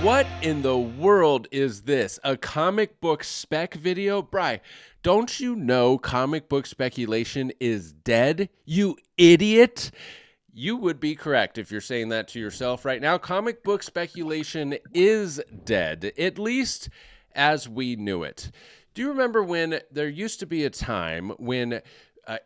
What in the world is this? A comic book spec video? Bri, don't you know comic book speculation is dead? You idiot! You would be correct if you're saying that to yourself right now. Comic book speculation is dead, at least as we knew it. Do you remember when there used to be a time when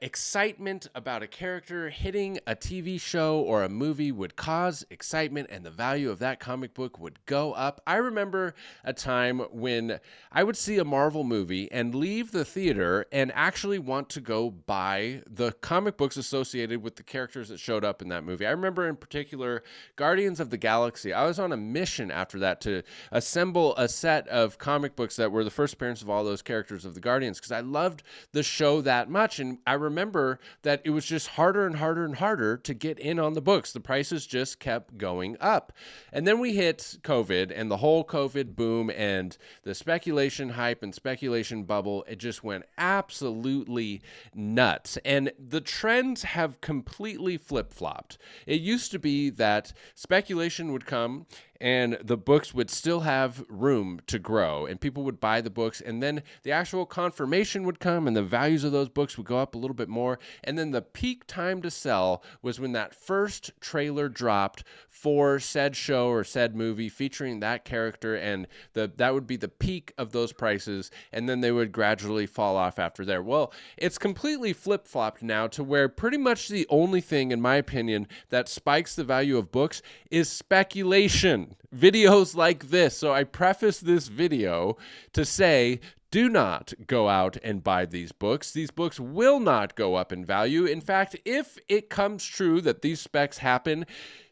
excitement about a character hitting a TV show or a movie would cause excitement and the value of that comic book would go up? I remember a time when I would see a Marvel movie and leave the theater and actually want to go buy the comic books associated with the characters that showed up in that movie. I remember in particular Guardians of the Galaxy. I was on a mission after that to assemble a set of comic books that were the first appearance of all those characters of the Guardians because I loved the show that much. And I remember that it was just harder and harder and harder to get in on the books. The prices just kept going up. And then we hit COVID and the whole COVID boom and the speculation hype and speculation bubble. It just went absolutely nuts. And the trends have completely flip-flopped. It used to be that speculation would come and the books would still have room to grow and people would buy the books, and then the actual confirmation would come and the values of those books would go up a little bit more. And then the peak time to sell was when that first trailer dropped for said show or said movie featuring that character, and that would be the peak of those prices, and then they would gradually fall off after there. Well, it's completely flip-flopped now to where pretty much the only thing, in my opinion, that spikes the value of books is speculation. Videos like this. So I preface this video to say, do not go out and buy these books. These books will not go up in value. In fact, if it comes true that these specs happen,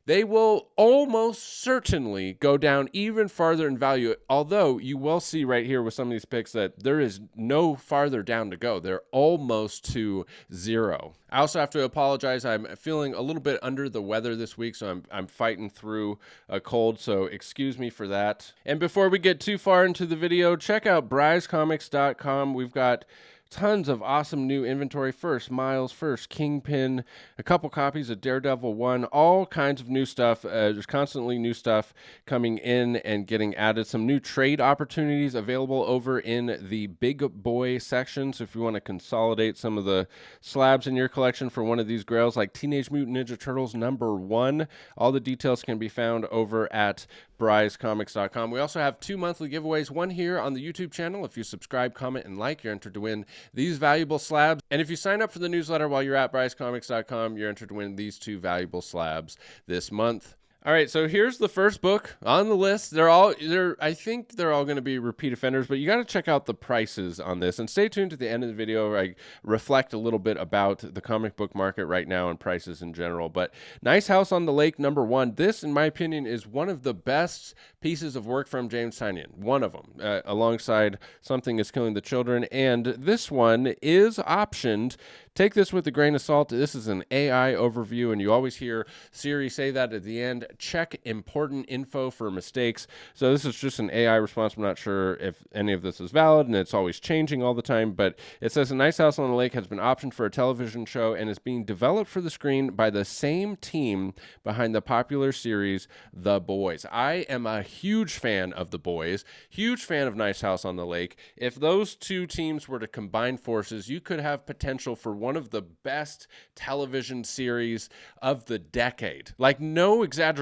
they will almost certainly go down even farther in value, although you will see right here with some of these picks that there is no farther down to go. They're almost to zero. I also have to apologize. I'm feeling a little bit under the weather this week, so I'm fighting through a cold, so excuse me for that. And before we get too far into the video, check out brycecomics.com. We've got tons of awesome new inventory. First Miles, first Kingpin, a couple copies of Daredevil 1, all kinds of new stuff. There's constantly new stuff coming in and getting added. Some new trade opportunities available over in the big boy section. So if you want to consolidate some of the slabs in your collection for one of these grails, like Teenage Mutant Ninja Turtles #1, all the details can be found over at brycecomics.com. We also have 2 monthly giveaways, one here on the YouTube channel. If you subscribe, comment, and like, you're entered to win these valuable slabs. And if you sign up for the newsletter while you're at brycecomics.com, you're entered to win these 2 valuable slabs this month. All right, so here's the first book on the list. I think they're all going to be repeat offenders, but you got to check out the prices on this and stay tuned to the end of the video where I reflect a little bit about the comic book market right now and prices in general. But Nice House on the Lake #1. This, in my opinion, is one of the best pieces of work from James Tynion. One of them, alongside Something is Killing the Children. And this one is optioned. Take this with a grain of salt. This is an AI overview, and you always hear Siri say that at the end. Check important info for mistakes. So this is just an AI response. I'm not sure if any of this is valid, and it's always changing all the time, but it says A Nice House on the Lake has been optioned for a television show and is being developed for the screen by the same team behind the popular series The Boys. I am a huge fan of The Boys, huge fan of Nice House on the Lake. If those two teams were to combine forces, you could have potential for one of the best television series of the decade. Like, no exaggeration.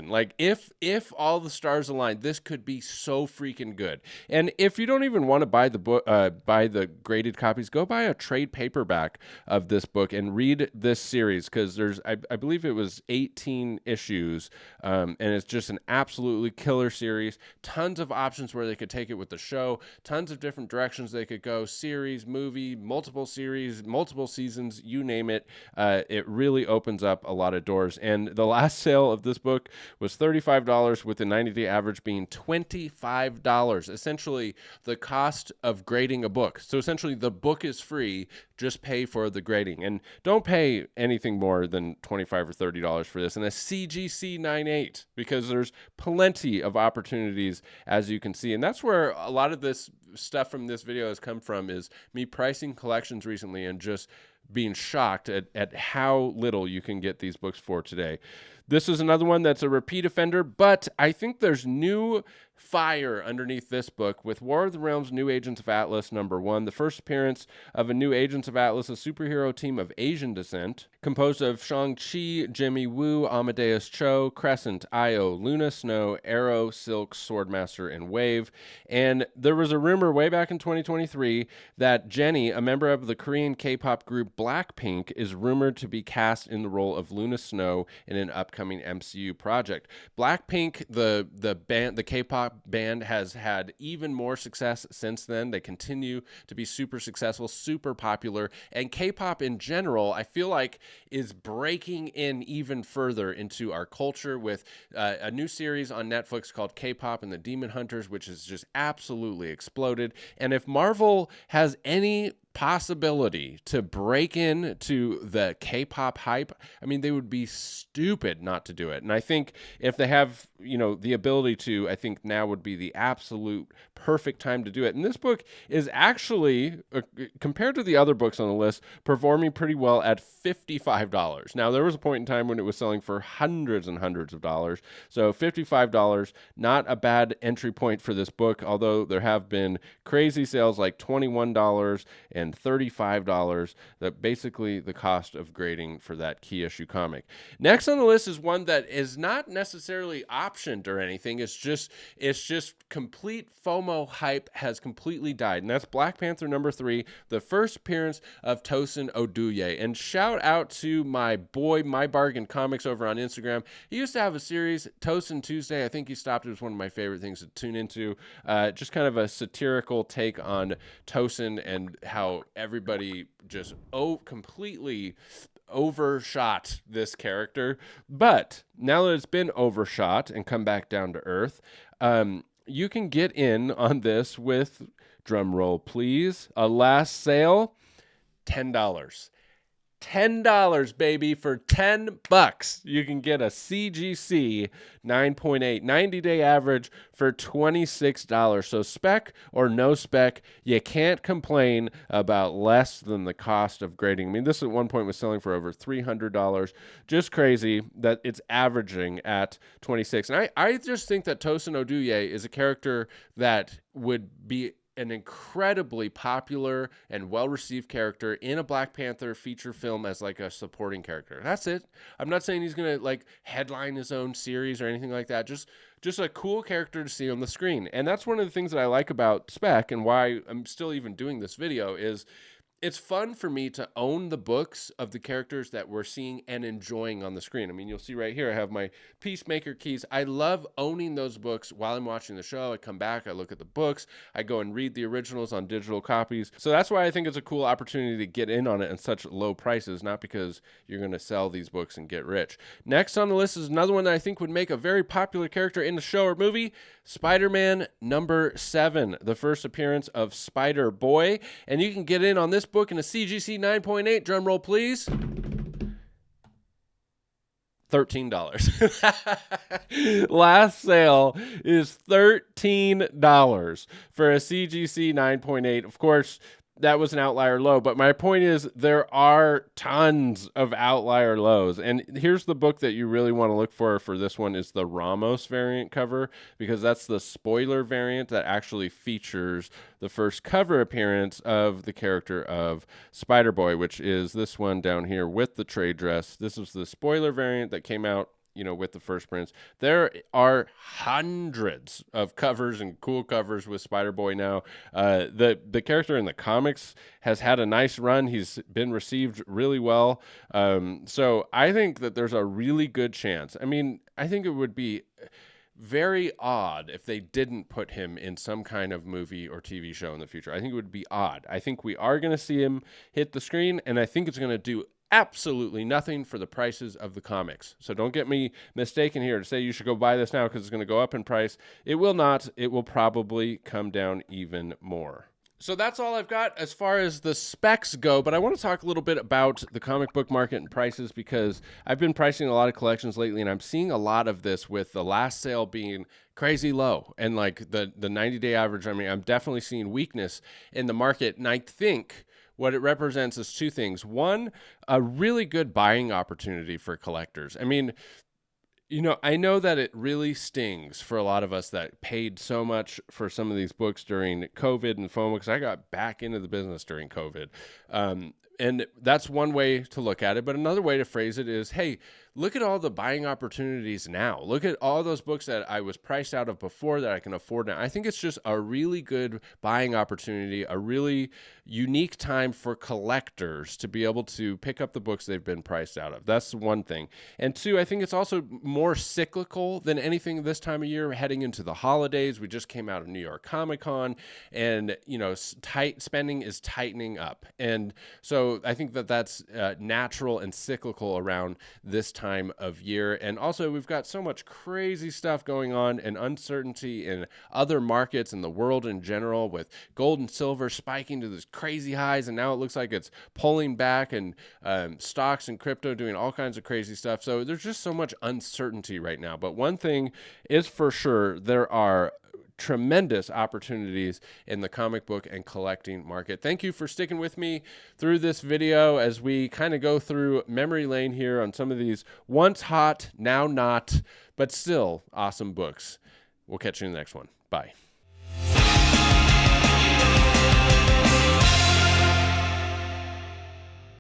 Like, if all the stars aligned, this could be so freaking good. And if you don't even want to buy the book, buy the graded copies, go buy a trade paperback of this book and read this series, because there's, I believe it was 18 issues, and it's just an absolutely killer series. Tons of options where they could take it with the show, tons of different directions they could go, series, movie, multiple series, multiple seasons, you name it. It really opens up a lot of doors. And the last sale of this book was $35, with the 90-day average being $25. Essentially the cost of grading a book. So essentially the book is free, just pay for the grading. And don't pay anything more than $25 or $30 for this. And a CGC 9.8, because there's plenty of opportunities, as you can see. And that's where a lot of this stuff from this video has come from, is me pricing collections recently and just being shocked at how little you can get these books for today. This is another one that's a repeat offender, but I think there's new fire underneath this book with War of the Realms New Agents of Atlas #1, the first appearance of a new Agents of Atlas, a superhero team of Asian descent, composed of Shang-Chi, Jimmy Woo, Amadeus Cho, Crescent, Io, Luna Snow, Arrow, Silk, Swordmaster, and Wave. And there was a rumor way back in 2023 that Jennie, a member of the Korean K-pop group Blackpink, is rumored to be cast in the role of Luna Snow in an upcoming MCU project. Blackpink, the K-pop band, has had even more success since then. They continue to be super successful, super popular, and K-pop in general, I feel like, is breaking in even further into our culture with a new series on Netflix called K-pop and the Demon Hunters, which has just absolutely exploded. And if Marvel has any possibility to break into the K-pop hype, I mean, they would be stupid not to do it. And I think if they have, the ability to, I think now would be the absolute perfect time to do it. And this book is actually, compared to the other books on the list, performing pretty well at $55. Now, there was a point in time when it was selling for hundreds and hundreds of dollars. So $55, not a bad entry point for this book, although there have been crazy sales like $21 and $35, that basically the cost of grading for that key issue comic. Next on the list is one that is not necessarily optioned or anything. It's just complete FOMO hype has completely died. And that's Black Panther #3, the first appearance of Tosin Oduye. And shout out to my boy, My Bargain Comics, over on Instagram. He used to have a series, Tosin Tuesday. I think he stopped. It was one of my favorite things to tune into. Just kind of a satirical take on Tosin and how everybody just completely overshot this character. But now that it's been overshot and come back down to earth, you can get in on this with, drum roll please, a last sale, $10. $10, baby. For $10, you can get a CGC 9.8 90-day average for $26. So spec or no spec, you can't complain about less than the cost of grading. I mean, this at one point was selling for over $300. Just crazy that it's averaging at 26. And I just think that Tosin Oduye is a character that would be an incredibly popular and well-received character in a Black Panther feature film as like a supporting character. That's it. I'm not saying he's going to like headline his own series or anything like that. Just a cool character to see on the screen. And that's one of the things that I like about Spec and why I'm still even doing this video is it's fun for me to own the books of the characters that we're seeing and enjoying on the screen. I mean, you'll see right here, I have my Peacemaker keys. I love owning those books while I'm watching the show. I come back, I look at the books, I go and read the originals on digital copies. So that's why I think it's a cool opportunity to get in on it at such low prices, not because you're going to sell these books and get rich. Next on the list is another one that I think would make a very popular character in the show or movie, Spider-Man #7, the first appearance of Spider-Boy. And you can get in on this book in a CGC 9.8, drum roll please, $13. Last sale is $13 for a CGC 9.8. Of course, that was an outlier low, but my point is there are tons of outlier lows. And here's the book that you really want to look for this one is the Ramos variant cover, because that's the spoiler variant that actually features the first cover appearance of the character of Spider-Boy, which is this one down here with the trade dress. This was the spoiler variant that came out with the first prints. There are hundreds of covers and cool covers with Spider-Boy now. The character in the comics has had a nice run. He's been received really well. So I think that there's a really good chance. I mean, I think it would be very odd if they didn't put him in some kind of movie or TV show in the future. I think it would be odd. I think we are going to see him hit the screen, and I think it's going to do absolutely nothing for the prices of the comics. So don't get me mistaken here to say you should go buy this now because it's going to go up in price. It will not. It will probably come down even more. So that's all I've got as far as the specs go, but I want to talk a little bit about the comic book market and prices because I've been pricing a lot of collections lately, and I'm seeing a lot of this with the last sale being crazy low and like the 90-day average. I mean, I'm definitely seeing weakness in the market, and I think what it represents is two things. One, a really good buying opportunity for collectors. I mean, I know that it really stings for a lot of us that paid so much for some of these books during COVID and FOMO, because I got back into the business during COVID. And that's one way to look at it. But another way to phrase it is, hey, look at all the buying opportunities now. Look at all those books that I was priced out of before that I can afford now. I think it's just a really good buying opportunity, a really unique time for collectors to be able to pick up the books they've been priced out of. That's one thing. And two, I think it's also more cyclical than anything this time of year, heading into the holidays. We just came out of New York Comic Con, and tight spending is tightening up. And so I think that that's natural and cyclical around this time of year. And also, we've got so much crazy stuff going on and uncertainty in other markets in the world in general, with gold and silver spiking to these crazy highs, and now it looks like it's pulling back, and stocks and crypto doing all kinds of crazy stuff. So there's just so much uncertainty right now. But one thing is for sure, there are tremendous opportunities in the comic book and collecting market. Thank you for sticking with me through this video as we kind of go through memory lane here on some of these once hot, now not, but still awesome books. We'll catch you in the next one. Bye.